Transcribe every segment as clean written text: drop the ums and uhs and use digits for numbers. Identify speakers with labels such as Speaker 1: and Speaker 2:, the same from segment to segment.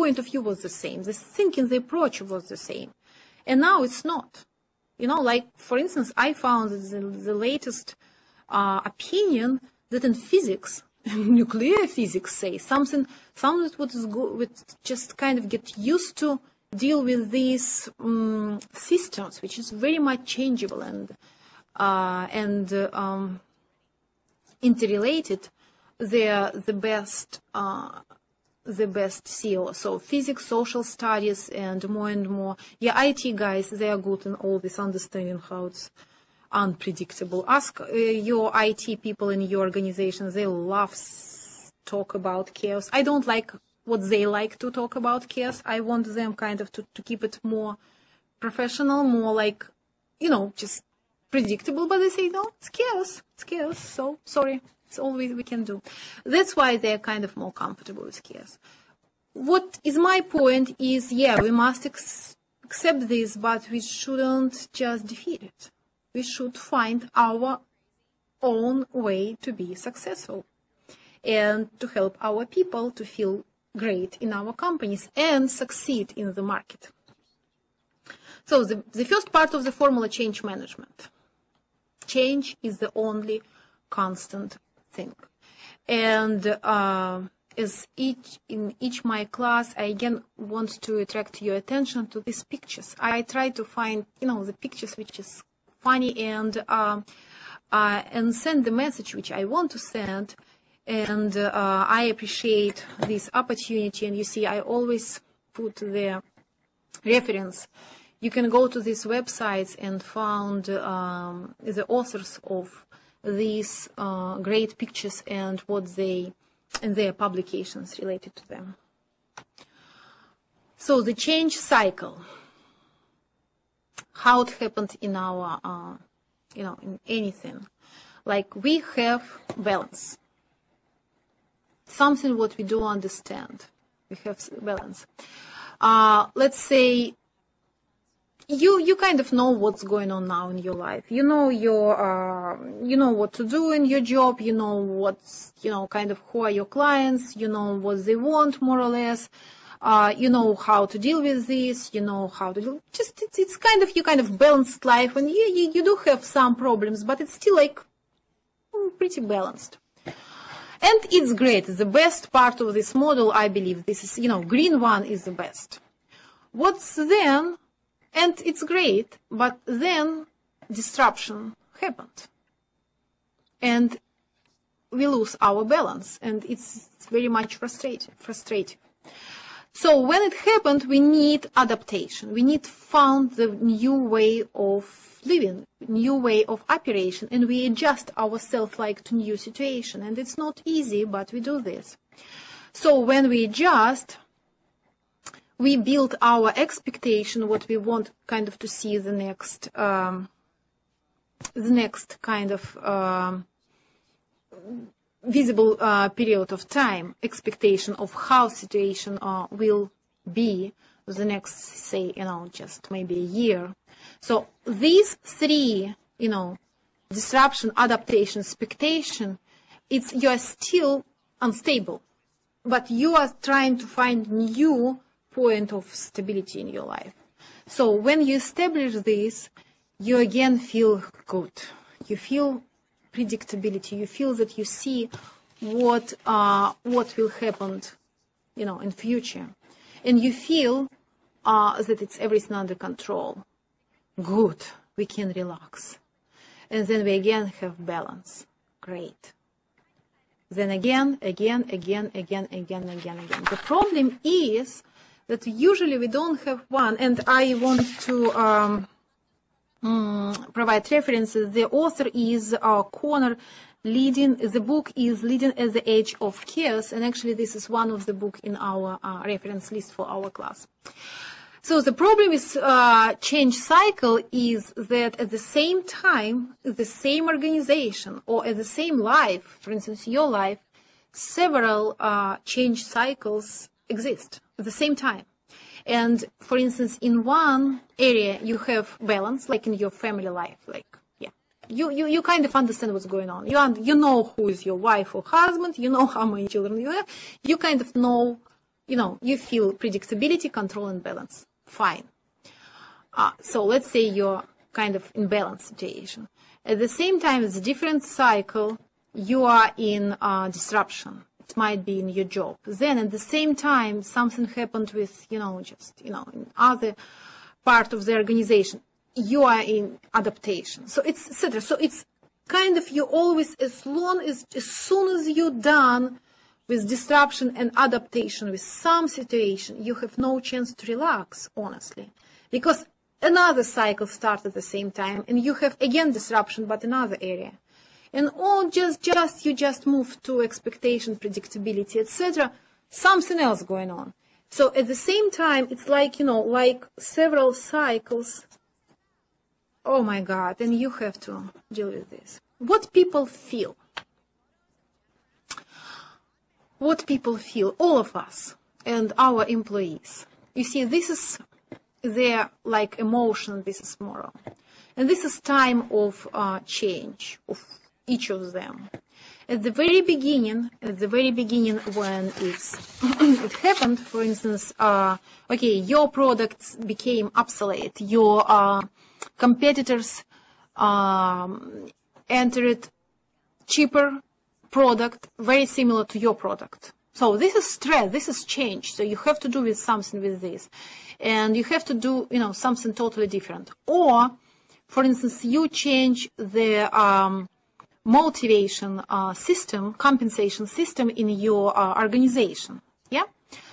Speaker 1: point of view was the same. The thinking, the approach was the same. And now it's not. You know, like, for instance, I found the latest opinion that in physics, nuclear physics, say, something that is good, just kind of get used to deal with these systems, which is very much changeable and interrelated. They're the best CEO. So physics, social studies, and more. Yeah, IT guys, they are good in all this understanding how it's unpredictable. Ask your IT people in your organization. They love talk about chaos. I don't like what they like to talk about chaos. I want them kind of to keep it more professional, more like, you know, just predictable. But they say, no, it's chaos. It's chaos. So sorry. It's all we can do. That's why they're kind of more comfortable with chaos. What is my point is, yeah, we must accept this, but we shouldn't just defeat it. We should find our own way to be successful and to help our people to feel great in our companies and succeed in the market. So the first part of the formula, change management. Change is the only constant thing. And as in each my class, I again want to attract your attention to these pictures. I try to find, you know, the pictures which is funny and send the message which I want to send. And I appreciate this opportunity. And you see, I always put the reference. You can go to these websites and find the authors of these great pictures and what they and their publications related to them. So the change cycle, how it happened in our, you know, in anything. Like we have balance. Something what we do understand. We have balance. Let's say you kind of know what's going on now in your life. You know you know what to do in your job. You know what's, you know, kind of who are your clients. You know what they want more or less. You know how to deal with this. You know how to do. Just it's kind of you kind of balanced life, and you do have some problems, but it's still like pretty balanced. And it's great. The best part of this model, I believe, this is, you know, green one is the best. What's then? And it's great, but then disruption happened. And we lose our balance, and it's very much frustrating. So when it happened, we need adaptation. We need to find the new way of living, new way of operation, and we adjust ourselves like to new situation. And it's not easy, but we do this. So when we adjust, we build our expectation, what we want kind of to see the next kind of visible period of time, expectation of how situation will be the next, say, you know, just maybe a year. So these three, you know, disruption, adaptation, expectation, it's you are still unstable, but you are trying to find new point of stability in your life. So when you establish this, you again feel good. You feel predictability. You feel that you see what will happen, you know, in future, and you feel that it's everything under control. Good. We can relax, and then we again have balance. Great. Then again. The problem is that usually we don't have one, and I want to provide references. The author is Connor. The book is Leading at the Edge of Chaos, and actually this is one of the books in our reference list for our class. So the problem with change cycle is that at the same time, the same organization or at the same life, for instance, your life, several change cycles exist at the same time. And for instance, in one area you have balance, like in your family life, like, yeah, you kind of understand what's going on. You know who is your wife or husband, you know how many children you have, you kind of know you feel predictability, control, and balance. Fine. So let's say you're kind of in balance situation. At the same time, it's a different cycle. You are in disruption. It might be in your job. Then at the same time, something happened with, in other part of the organization. You are in adaptation. So it's etc. So it's kind of you always, as soon as you're done with disruption and adaptation with some situation, you have no chance to relax, honestly. Because another cycle starts at the same time, and you have again disruption, but another area. And you just move to expectation, predictability, etc. Something else going on. So at the same time, it's like, like several cycles. Oh my God, and you have to deal with this. What people feel. What people feel, all of us and our employees. You see, this is their emotion, this is moral. And this is time of change of each of them. At the very beginning when it happened, for instance, your products became obsolete, your competitors entered cheaper product, very similar to your product. So this is stress, this is change. So you have to do something with this. And you have to do, something totally different. Or, for instance, you change the motivation system, compensation system in your organization. Yeah?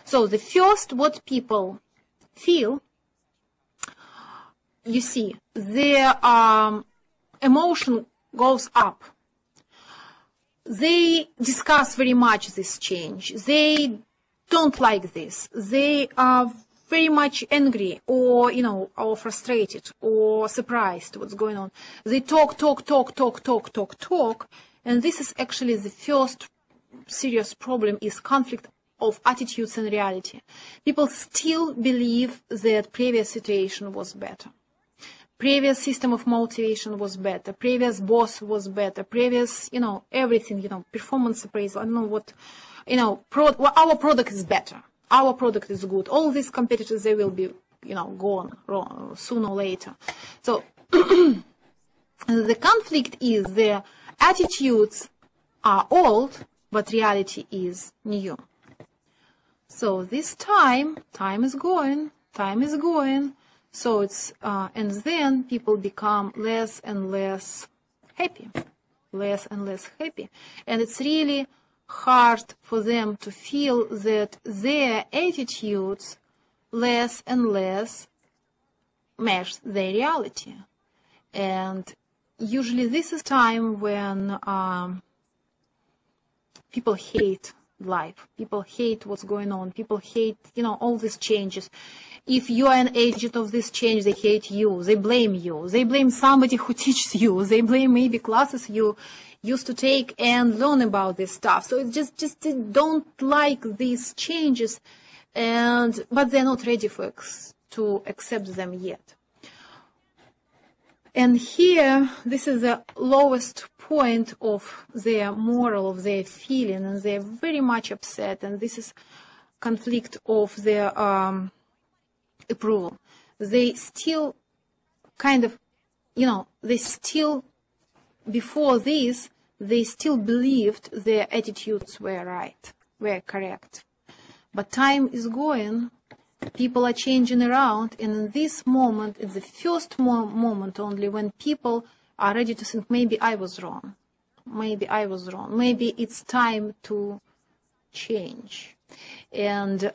Speaker 1: So the first, what people feel, you see, their emotion goes up. They discuss very much this change. They don't like this. They are very much angry or, or frustrated or surprised what's going on. They talk, and this is actually the first serious problem is conflict of attitudes and reality. People still believe that previous situation was better. Previous system of motivation was better. Previous boss was better. Previous, everything, performance appraisal. I don't know what, our product is better. Our product is good. All these competitors, they will be, gone sooner or later. So the conflict is the attitudes are old, but reality is new. So this time is going. So it's, and then people become less and less happy. And it's really hard for them to feel that their attitudes less and less match their reality. And usually this is time when people hate life. People hate what's going on. People hate, all these changes. If you are an agent of this change, they hate you. They blame you. They blame somebody who teaches you. They blame maybe classes you used to take and learn about this stuff. So it's just they don't like these changes, but they're not ready to accept them yet. And here, this is the lowest point of their moral, of their feeling, and they're very much upset. And this is conflict of their approval. They still kind of, they still, before this, they still believed their attitudes were right, were correct. But time is going. People are changing around, and in this moment, it's the first moment only when people are ready to think, maybe I was wrong. Maybe it's time to change. And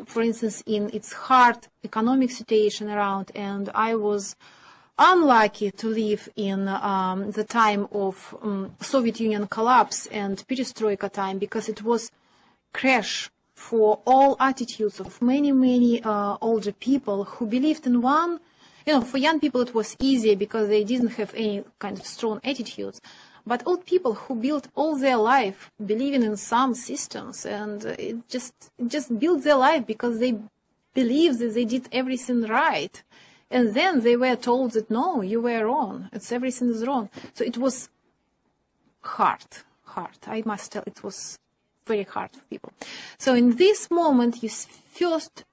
Speaker 1: for instance, it's hard economic situation around, and I was unlucky to live in the time of Soviet Union collapse and perestroika time, because it was crash for all attitudes of many older people who believed in one. For young people it was easier because they didn't have any kind of strong attitudes. But old people who built all their life believing in some systems, and it just built their life because they believed that they did everything right. And then they were told that, no, you were wrong. Everything is wrong. So it was hard. I must tell, it was very hard for people. So in this moment, you first